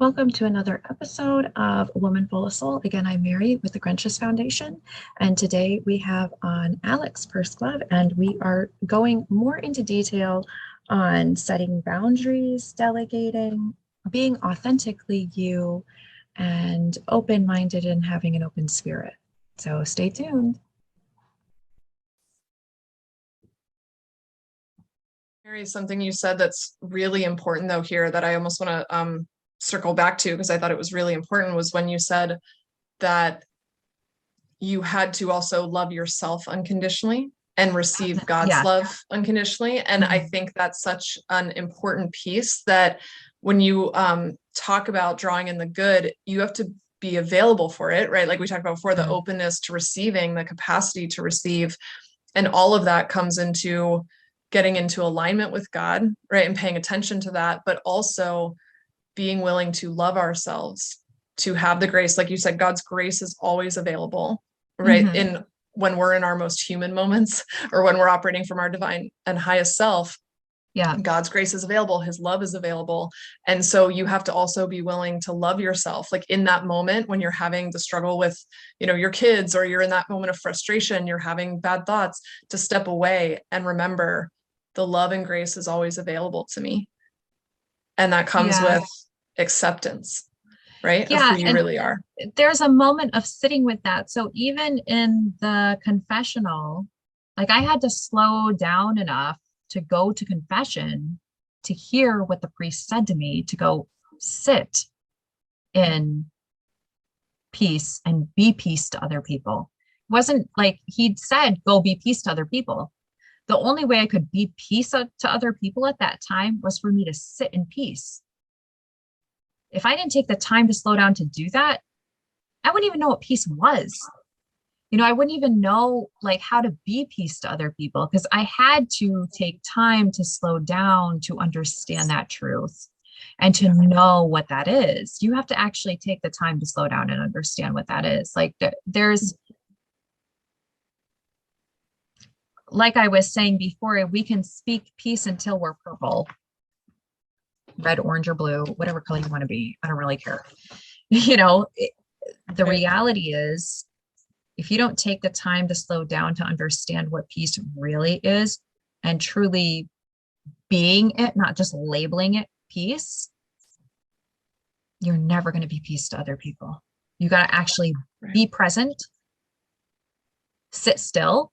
Welcome to another episode of Woman Full of Soul. Again, I'm Mary with the Grenchus Foundation, and today we have on Alex Pursglove, and we are going more into detail on setting boundaries, delegating, being authentically you, and open-minded and having an open spirit. So stay tuned. Mary, something you said that's really important though here that I almost want to circle back to because I thought it was really important was when you said that you had to also love yourself unconditionally and receive God's Yeah. love unconditionally. And I think that's such an important piece that when you talk about drawing in the good, you have to be available for it, right? Like we talked about before, the openness to receiving, the capacity to receive, and all of that comes into getting into alignment with God, right? And paying attention to that, but also being willing to love ourselves, to have the grace. Like you said, God's grace is always available, right? In when we're in our most human moments or when we're operating from our divine and highest self, God's grace is available. His love is available. And so you have to also be willing to love yourself. Like in that moment when you're having the struggle with, your kids, or you're in that moment of frustration, you're having bad thoughts, to step away and remember the love and grace is always available to me. And that comes with acceptance, right? Of who you really are. There's a moment of sitting with that. So even in the confessional, like I had to slow down enough to go to confession to hear what the priest said to me, to go sit in peace and be peace to other people. It wasn't like he'd said, go be peace to other people. The only way I could be peace to other people at that time was for me to sit in peace. If I didn't take the time to slow down to do that, I wouldn't even know what peace was. I wouldn't even know like how to be peace to other people, because I had to take time to slow down to understand that truth and to know what that is. You have to actually take the time to slow down and understand what that is. Like there's, like I was saying before, we can speak peace until we're purple, red, orange, or blue, whatever color you want to be. I don't really care. The reality is, if you don't take the time to slow down to understand what peace really is and truly being it, not just labeling it peace, you're never going to be peace to other people. You got to actually be present, sit still,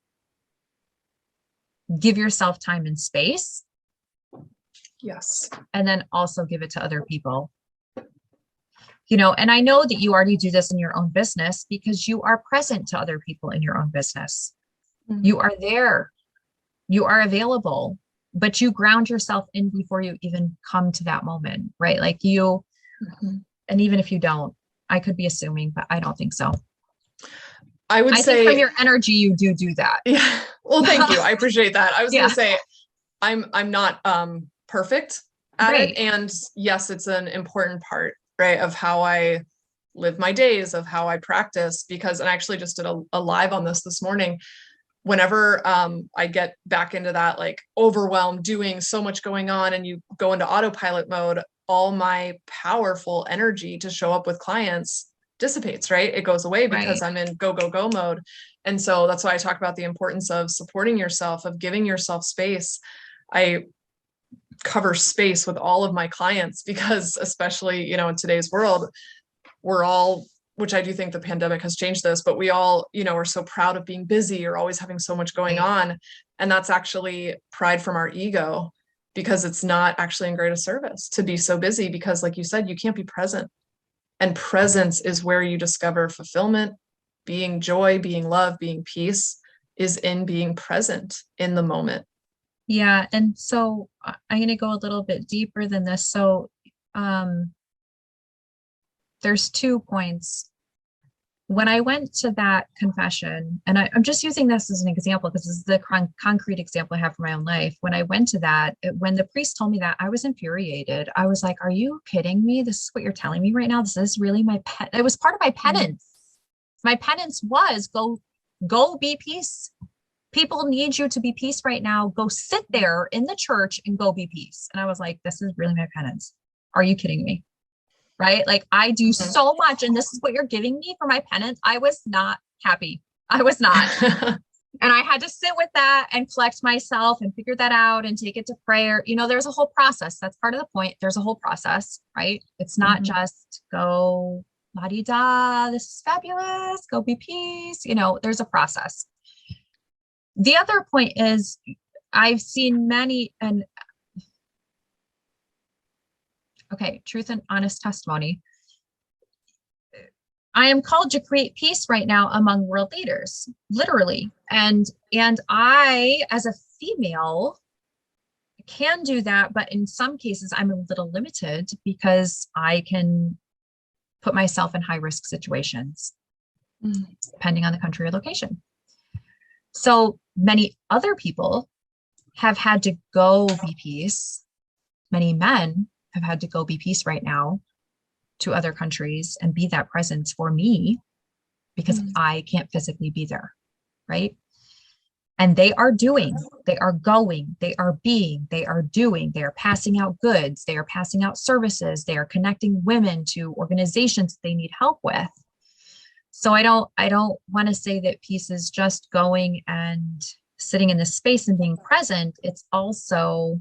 give yourself time and space. Yes. And then also give it to other people. And I know that you already do this in your own business because you are present to other people in your own business. You are there, you are available, but you ground yourself in before you even come to that moment, right? Like you, and even if you don't, I could be assuming, but I don't think so. I say think from your energy, you do that. Yeah. Well, thank you. I appreciate that. I was going to say, I'm not perfect at it. And yes, it's an important part, right, of how I live my days, of how I practice, because, and I actually just did a live on this morning. Whenever I get back into that, like overwhelm, doing so much going on, and you go into autopilot mode, all my powerful energy to show up with clients dissipates, right? It goes away because I'm in go, go, go mode. And so that's why I talk about the importance of supporting yourself, of giving yourself space. I cover space with all of my clients because, especially, in today's world, we're all, which I do think the pandemic has changed this, but we all, are so proud of being busy or always having so much going on. And that's actually pride from our ego, because it's not actually in greatest service to be so busy, because like you said, you can't be present. And presence is where you discover fulfillment, being joy, being love, being peace, is in being present in the moment. Yeah. And so I'm going to go a little bit deeper than this. So there's 2 points. When I went to that confession, and I'm just using this as an example because this is the concrete example I have for my own life. When I went to that, when the priest told me that, I was infuriated. I was like, are you kidding me? This is what you're telling me right now? This is really my pet. It was part of my penance. My penance was go be peace. People need you to be peace right now. Go sit there in the church and go be peace. And I was like, this is really my penance. Are you kidding me? right? Like I do so much and this is what you're giving me for my penance. I was not happy. I was not. And I had to sit with that and collect myself and figure that out and take it to prayer. You know, there's a whole process. That's part of the point. There's a whole process, right? It's not just go la-di-da, this is fabulous, go be peace. You know, there's a process. The other point is I've seen many, and okay, truth and honest testimony. I am called to create peace right now among world leaders, literally. And I, as a female, can do that, but in some cases I'm a little limited because I can put myself in high risk situations, depending on the country or location. So many other people have had to go be peace. Many men have had to go be peace right now to other countries and be that presence for me because I can't physically be there, right? And they are doing, they are going, they are being, they are doing, they are passing out goods, they are passing out services, they are connecting women to organizations that they need help with. So I don't want to say that peace is just going and sitting in this space and being present. It's also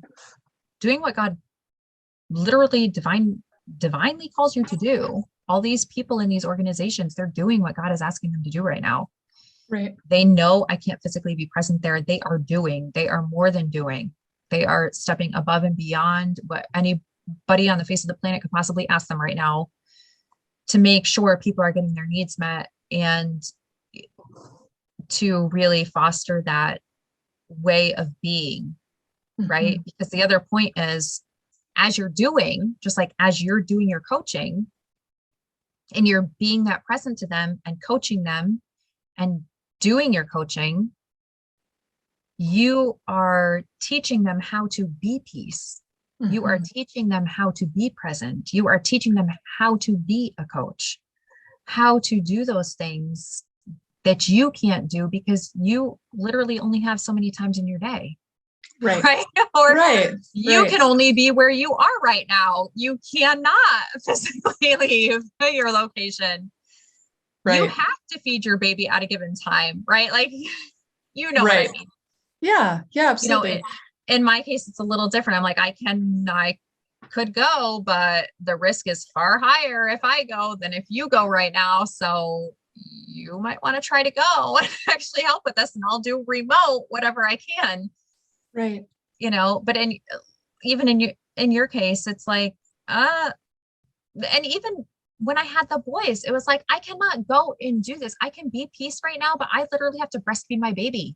doing what God literally divinely calls you to do. All these people in these organizations, they're doing what God is asking them to do right now. Right. They know I can't physically be present there. They are doing, they are more than doing. They are stepping above and beyond what anybody on the face of the planet could possibly ask them right now to make sure people are getting their needs met and to really foster that way of being, right? Because the other point is, as you're doing, just like as you're doing your coaching and you're being that present to them and coaching them and doing your coaching, you are teaching them how to be peace. You are teaching them how to be present. You are teaching them how to be a coach, how to do those things that you can't do because you literally only have so many times in your day. Right. Or you can only be where you are right now. You cannot physically leave your location. Right. You have to feed your be at a given time, right? Like, you know what I mean? Yeah. Yeah, absolutely. You know, in my case, it's a little different. I'm like, I could go, but the risk is far higher if I go than if you go right now. So you might want to try to go and actually help with this, and I'll do remote, whatever I can. Right. You know, but even in your case, it's like, and even when I had the boys, it was like, I cannot go and do this. I can be peace right now, but I literally have to breastfeed my baby.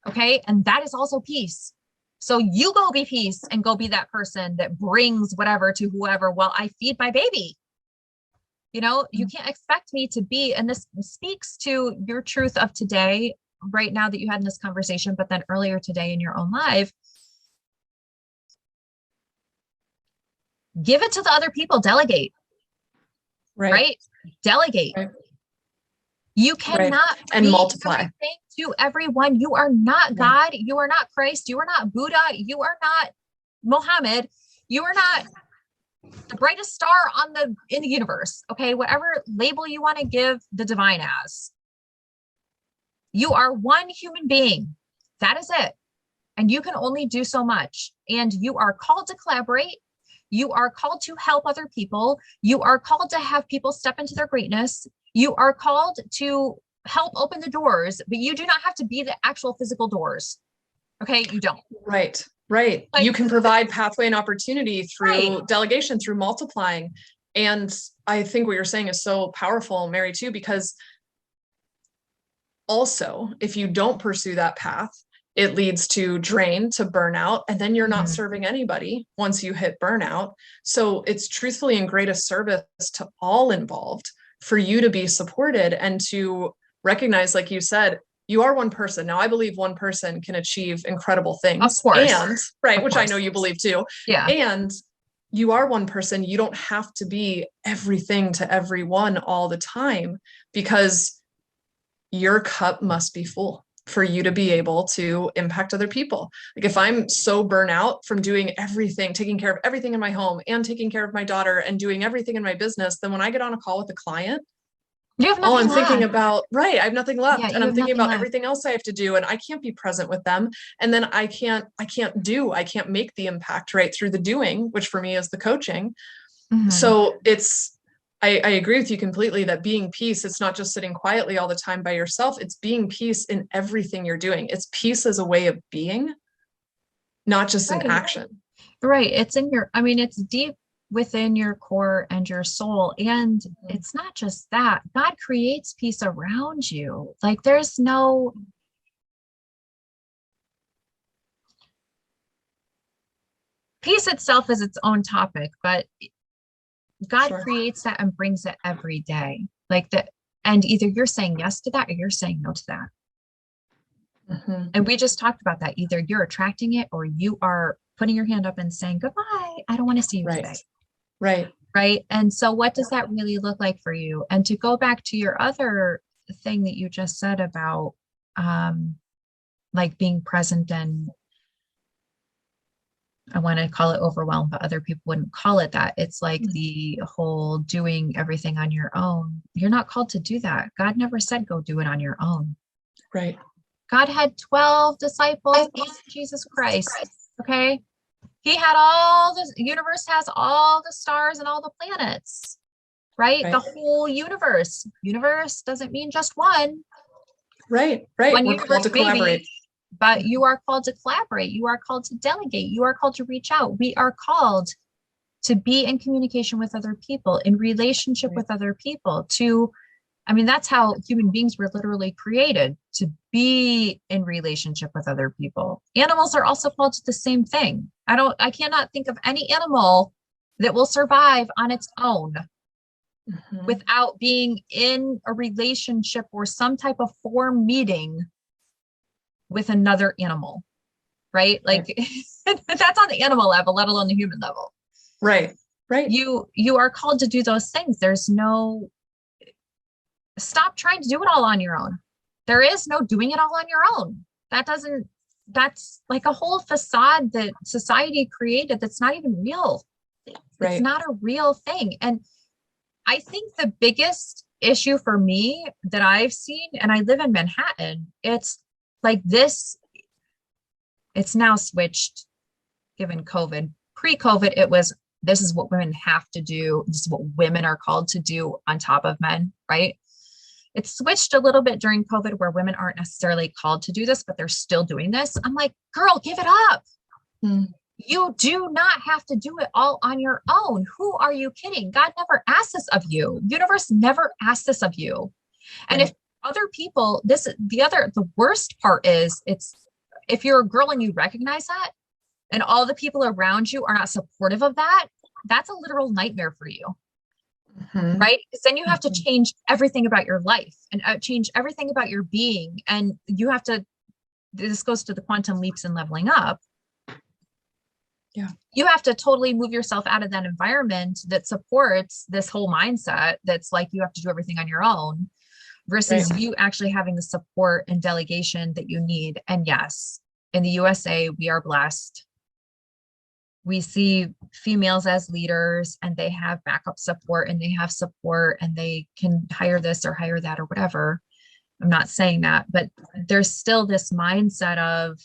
Okay. And that is also peace. So you go be peace and go be that person that brings whatever to whoever while I feed my baby. You know, you can't expect me to be, and this speaks to your truth of today, right now that you had in this conversation, but then earlier today in your own life, give it to the other people, delegate, right? Delegate. Right. You cannot and multiply to everyone. You are not God. You are not Christ. You are not Buddha. You are not Mohammed. You are not the brightest star in the universe. Okay. Whatever label you want to give the divine as, you are one human being. That is it. And you can only do so much. And you are called to collaborate. You are called to help other people. You are called to have people step into their greatness. You are called to help open the doors, but you do not have to be the actual physical doors. Okay, you don't. Right. Like, you can provide pathway and opportunity through delegation, through multiplying. And I think what you're saying is so powerful, Mary, too, because also, if you don't pursue that path, it leads to drain, to burnout, and then you're not serving anybody once you hit burnout. So it's truthfully in greatest service to all involved for you to be supported and to recognize, like you said, you are one person. Now, I believe one person can achieve incredible things. Of course. And which I know you believe too. Yeah. And you are one person. You don't have to be everything to everyone all the time, because your cup must be full. for you to be able to impact other people. Like if I'm so burnt out from doing everything, taking care of everything in my home and taking care of my daughter and doing everything in my business, then when I get on a call with a client, You have all nothing I'm thinking left. about, right, I have nothing left. Yeah, And you I'm have thinking nothing about left. everything else I have to do, and I can't be present with them. And then I can't make the impact right through the doing, which for me is the coaching. So I agree with you completely that being peace, it's not just sitting quietly all the time by yourself. It's being peace in everything you're doing. It's peace as a way of being, not just an Right. action. Right. It's in your, I mean, it's deep within your core and your soul. And it's not just that. God creates peace around you. Like there's no, peace itself is its own topic, but God Sure. creates that and brings it every day. Like that. And either you're saying yes to that or you're saying no to that. And we just talked about that. Either you're attracting it or you are putting your hand up and saying, goodbye, I don't want to see you today. Right. Right. And so what does that really look like for you? And to go back to your other thing that you just said about like being present, and I want to call it overwhelm, but other people wouldn't call it that. It's like the whole doing everything on your own. You're not called to do that. God never said go do it on your own. Right. God had 12 disciples and Jesus Christ. Okay. He had all the universe, has all the stars and all the planets, right? The whole universe. Universe doesn't mean just one. Right. One We're called to collaborate. maybe, but you are called to collaborate. You are called to delegate. You are called to reach out. We are called to be in communication with other people, in relationship with other people, I mean, that's how human beings were literally created, to be in relationship with other people. Animals are also called to the same thing. I cannot think of any animal that will survive on its own without being in a relationship or some type of form meeting with another animal, right? Like that's on the animal level, let alone the human level. Right. You are called to do those things. There's no, stop trying to do it all on your own. There is no doing it all on your own. That's like a whole facade that society created that's not even real. It's not a real thing. And I think the biggest issue for me that I've seen, and I live in Manhattan, it's like this, it's now switched given COVID. Pre-COVID, it was, this is what women have to do. This is what women are called to do on top of men, right? It's switched a little bit during COVID where women aren't necessarily called to do this, but they're still doing this. I'm like, girl, give it up. You do not have to do it all on your own. Who are you kidding? God never asked this of you. Universe never asked this of you. And if other people, the worst part is, it's, if you're a girl and you recognize that and all the people around you are not supportive of that, that's a literal nightmare for you. Right? Because then you have to change everything about your life and change everything about your being. And you have to, this goes to the quantum leaps and leveling up. Yeah. You have to totally move yourself out of that environment that supports this whole mindset that's like you have to do everything on your own versus you actually having the support and delegation that you need. And yes, in the USA, we are blessed. We see females as leaders and they have backup support and they have support and they can hire this or hire that or whatever. I'm not saying that, but there's still this mindset of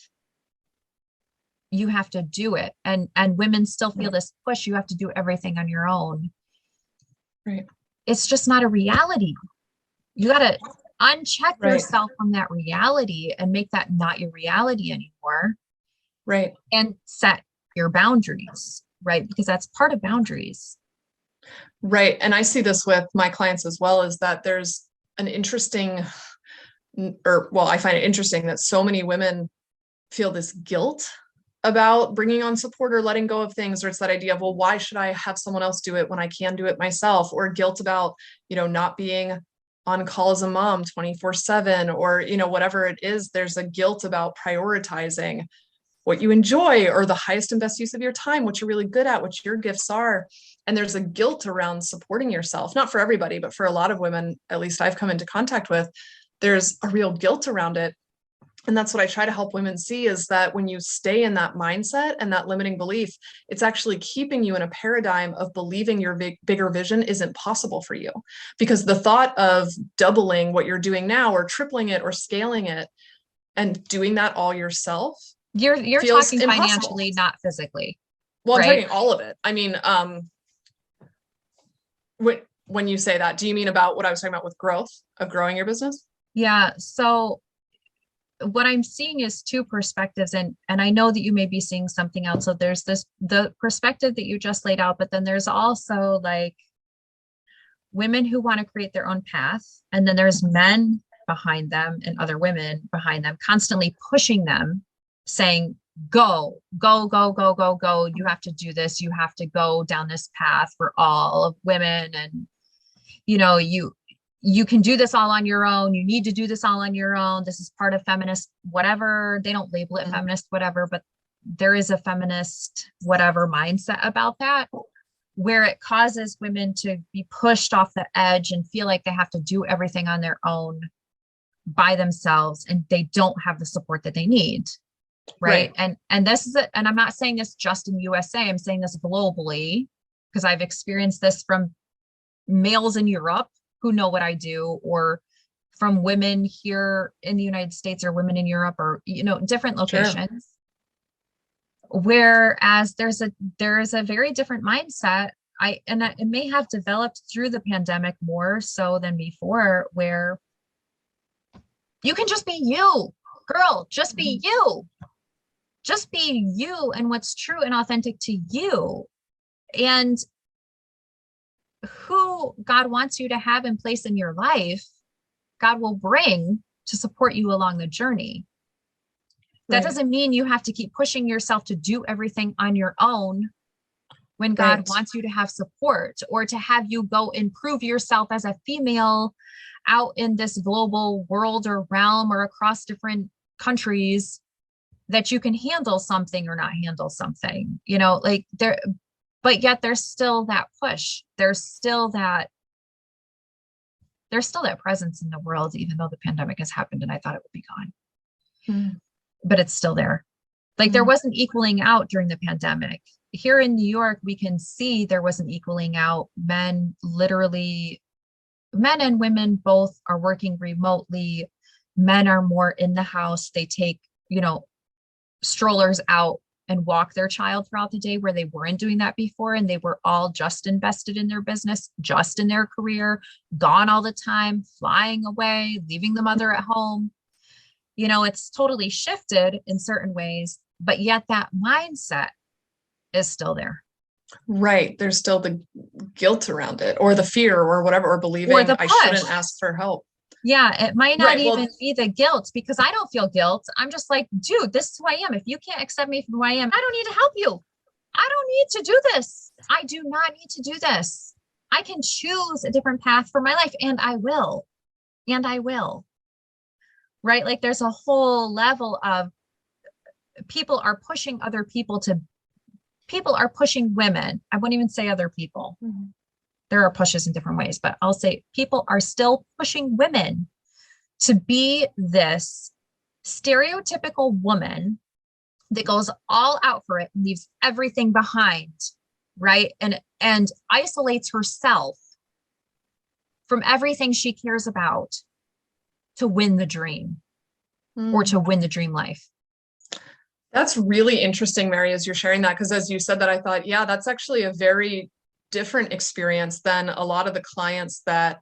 you have to do it. And women still feel this push. You have to do everything on your own. Right. It's just not a reality. You got to uncheck yourself from that reality and make that not your reality anymore. Right. And set your boundaries, right? Because that's part of boundaries. Right. And I see this with my clients as well, is that there's an interesting, I find it interesting that so many women feel this guilt about bringing on support or letting go of things, or it's that idea of, well, why should I have someone else do it when I can do it myself? Or guilt about, not being on call as a mom 24/7, or, whatever it is. There's a guilt about prioritizing what you enjoy or the highest and best use of your time, what you're really good at, what your gifts are. And there's a guilt around supporting yourself, not for everybody, but for a lot of women, at least I've come into contact with, there's a real guilt around it. And that's what I try to help women see, is that when you stay in that mindset and that limiting belief, it's actually keeping you in a paradigm of believing your bigger vision isn't possible for you. Because the thought of doubling what you're doing now, or tripling it, or scaling it, and doing that all yourself, you're feels talking impossible. financially, not physically. Well, I'm right? talking all of it. I mean, when you say that, do you mean about what I was talking about with growth, of growing your business? Yeah. So what I'm seeing is two perspectives, and I know that you may be seeing something else. So there's the perspective that you just laid out, but then there's also like women who want to create their own path, and then there's men behind them and other women behind them constantly pushing them, saying, go, go, go, go, go, go. You have to do this. You have to go down this path for all of women. And, you can do this all on your own. You need to do this all on your own. This is part of feminist, whatever. They don't label it feminist, whatever, but there is a feminist, whatever mindset about that, where it causes women to be pushed off the edge and feel like they have to do everything on their own by themselves, and they don't have the support that they need. Right. And this is it. And I'm not saying this just in USA. I'm saying this globally, because I've experienced this from males in Europe who know what I do, or from women here in the United States, or women in Europe, or, different locations. Sure. Whereas there is a very different mindset. It may have developed through the pandemic more so than before, where you can just be you, girl, just be you. Just be you and what's true and authentic to you. And who God wants you to have in place in your life, God will bring to support you along the journey. That doesn't mean you have to keep pushing yourself to do everything on your own when God wants you to have support, or to have you go improve yourself as a female out in this global world or realm, or across different countries, that you can handle something or not handle something, but yet there's still that push. There's still that presence in the world, even though the pandemic has happened and I thought it would be gone. But it's still there. Like there wasn't equaling out during the pandemic. Here in New York, we can see there wasn't equaling out. Men and women both are working remotely. Men are more in the house. They take, strollers out and walk their child throughout the day, where they weren't doing that before. And they were all just invested in their business, just in their career, gone all the time, flying away, leaving the mother at home. It's totally shifted in certain ways, but yet that mindset is still there. Right. There's still the guilt around it, or the fear, or whatever, or believing I shouldn't ask for help. Yeah, it might not even be the guilt, because I don't feel guilt. I'm just like, dude, this is who I am. If you can't accept me for who I am, I don't need to help you. I don't need to do this. I do not need to do this. I can choose a different path for my life, and I will. And I will. Right? Like there's a whole level of people are pushing women. I wouldn't even say other people. There are pushes in different ways, but I'll say people are still pushing women to be this stereotypical woman that goes all out for it and leaves everything behind, right? And isolates herself from everything she cares about to win the dream or to win the dream life. That's really interesting, Mary, as you're sharing that, because as you said that, I thought, yeah, that's actually a very different experience than a lot of the clients that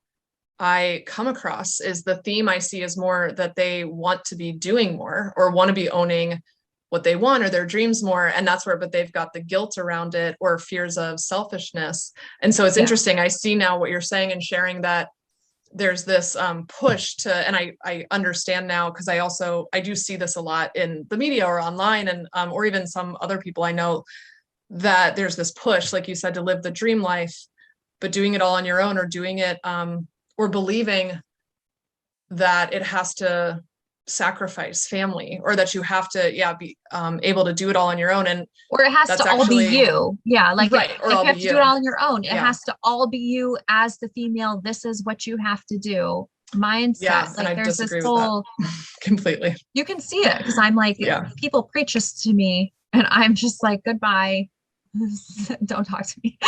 I come across. Is the theme I see is more that they want to be doing more, or want to be owning what they want or their dreams more. And that's where, but they've got the guilt around it, or fears of selfishness. And so it's interesting. I see now what you're saying and sharing, that there's this push to, and I understand now, because I do see this a lot in the media or online, and or even some other people I know, that there's this push, like you said, to live the dream life, but doing it all on your own, or doing it, or believing that it has to sacrifice family, or that you have to, be able to do it all on your own. Or it has to all be you. Yeah. Like right, if you have to do it all on your own, it has to all be you as the female. This is what you have to do. mindset. Yeah, and Like I there's this disagree with whole, that completely. you can see it because I'm like, Yeah. people preach this to me and I'm just like, goodbye. Don't talk to me.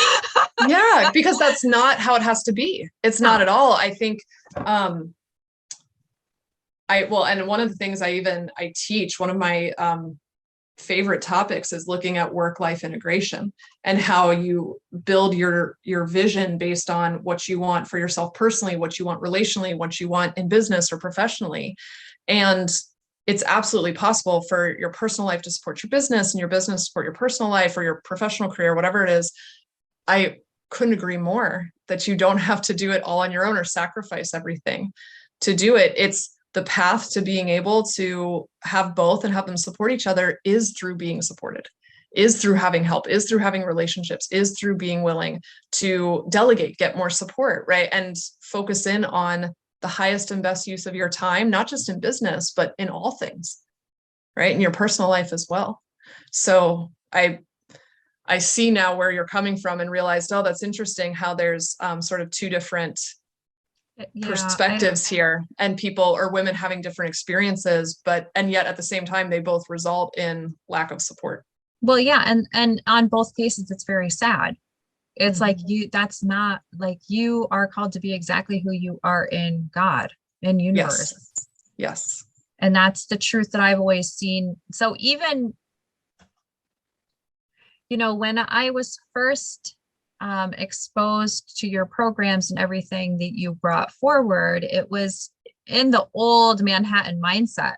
Yeah, because that's not how it has to be. It's not No. at all. I think and one of the things I teach, one of my favorite topics is looking at work-life integration and how you build your vision based on what you want for yourself personally, what you want relationally, what you want in business or professionally. And it's absolutely possible for your personal life to support your business and your business to support your personal life or your professional career, whatever it is. I couldn't agree more that you don't have to do it all on your own or sacrifice everything to do it. It's the path to being able to have both and have them support each other is through being supported, is through having help, is through having relationships, is through being willing to delegate, get more support, right? And focus in on the highest and best use of your time, not just in business, but in all things, right? In your personal life as well. So I see now where you're coming from and realized, oh, that's interesting how there's sort of two different perspectives here, and people or women having different experiences, and yet at the same time, they both result in lack of support. Well, yeah. And on both cases, it's very sad. It's like that's not like you are called to be exactly who you are in God, in universe. Yes. And that's the truth that I've always seen. So even, when I was first exposed to your programs and everything that you brought forward, it was in the old Manhattan mindset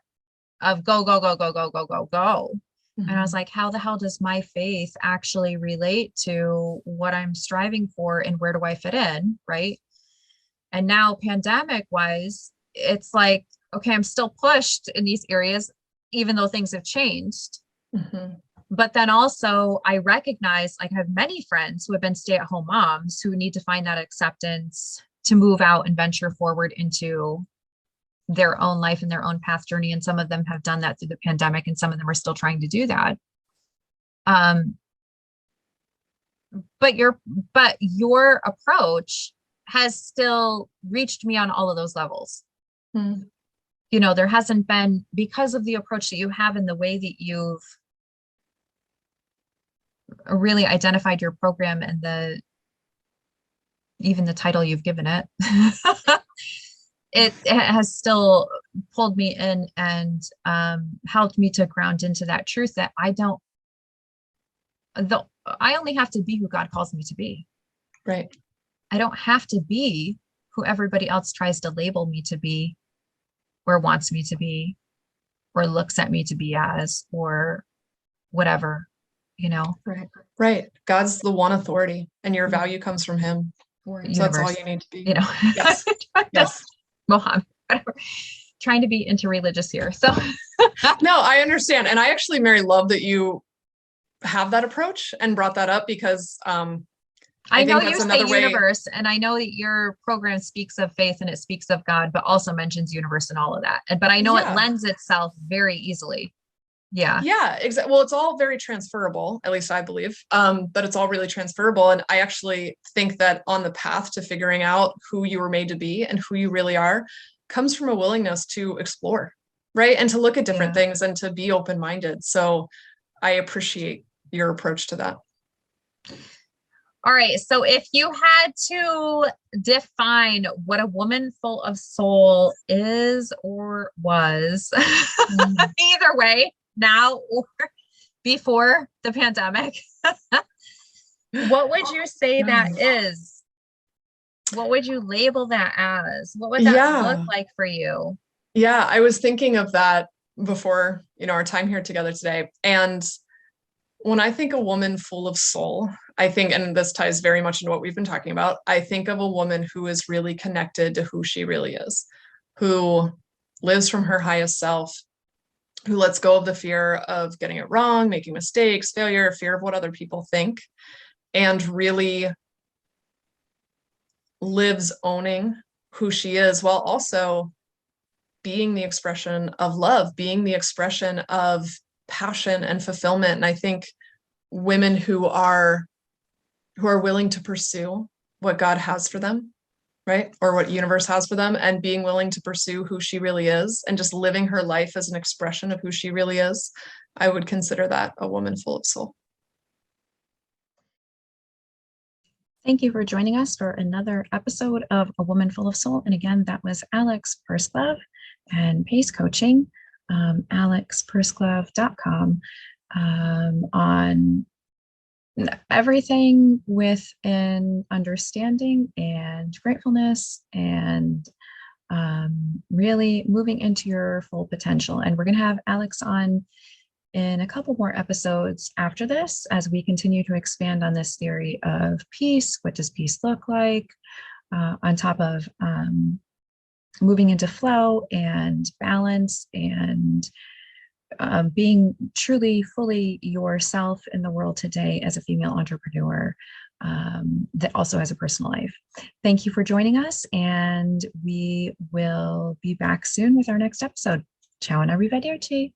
of go, go, go, go, go, go, go, go. And I was like, how the hell does my faith actually relate to what I'm striving for and where do I fit in? Right. And now pandemic wise, it's like, okay, I'm still pushed in these areas, even though things have changed. But then also I recognize, like, I have many friends who have been stay-at-home moms who need to find that acceptance to move out and venture forward into their own life and their own path journey. And some of them have done that through the pandemic, and some of them are still trying to do that. But your approach has still reached me on all of those levels. There hasn't been, because of the approach that you have and the way that you've really identified your program and even the title you've given it, it has still pulled me in and helped me to ground into that truth that I only have to be who God calls me to be. Right. I don't have to be who everybody else tries to label me to be or wants me to be or looks at me to be as or whatever, Right. God's the one authority and your value comes from him. So that's all you need to be. Yes. Yes. Mohammed, whatever. Trying to be interreligious here. So no, I understand. And I actually, Mary, love that you have that approach and brought that up because I know you say universe, and I know that your program speaks of faith and it speaks of God, but also mentions universe and all of that. But I know it lends itself very easily. Yeah, exactly. Well, it's all very transferable, at least I believe, but it's all really transferable. And I actually think that on the path to figuring out who you were made to be and who you really are comes from a willingness to explore, right? And to look at different things and to be open-minded. So I appreciate your approach to that. All right. So if you had to define what a woman full of soul is or was, either way, now or before the pandemic, what would you say that is? What would you label that as? What would that look like for you? Yeah, I was thinking of that before, our time here together today. And when I think a woman full of soul, I think, and this ties very much into what we've been talking about, I think of a woman who is really connected to who she really is, who lives from her highest self, who lets go of the fear of getting it wrong, making mistakes, failure, fear of what other people think, and really lives owning who she is while also being the expression of love, being the expression of passion and fulfillment. And I think women who are willing to pursue what God has for them, right? Or what universe has for them, and being willing to pursue who she really is and just living her life as an expression of who she really is. I would consider that a woman full of soul. Thank you for joining us for another episode of A Woman Full of Soul. And again, that was Alex Pursglove and Pace Coaching, alexpursglove.com, on everything with an understanding and gratefulness and really moving into your full potential. And we're going to have Alex on in a couple more episodes after this as we continue to expand on this theory of peace. What does peace look like? On top of moving into flow and balance and being truly, fully yourself in the world today as a female entrepreneur that also has a personal life. Thank you for joining us, and we will be back soon with our next episode. Ciao and arrivederci.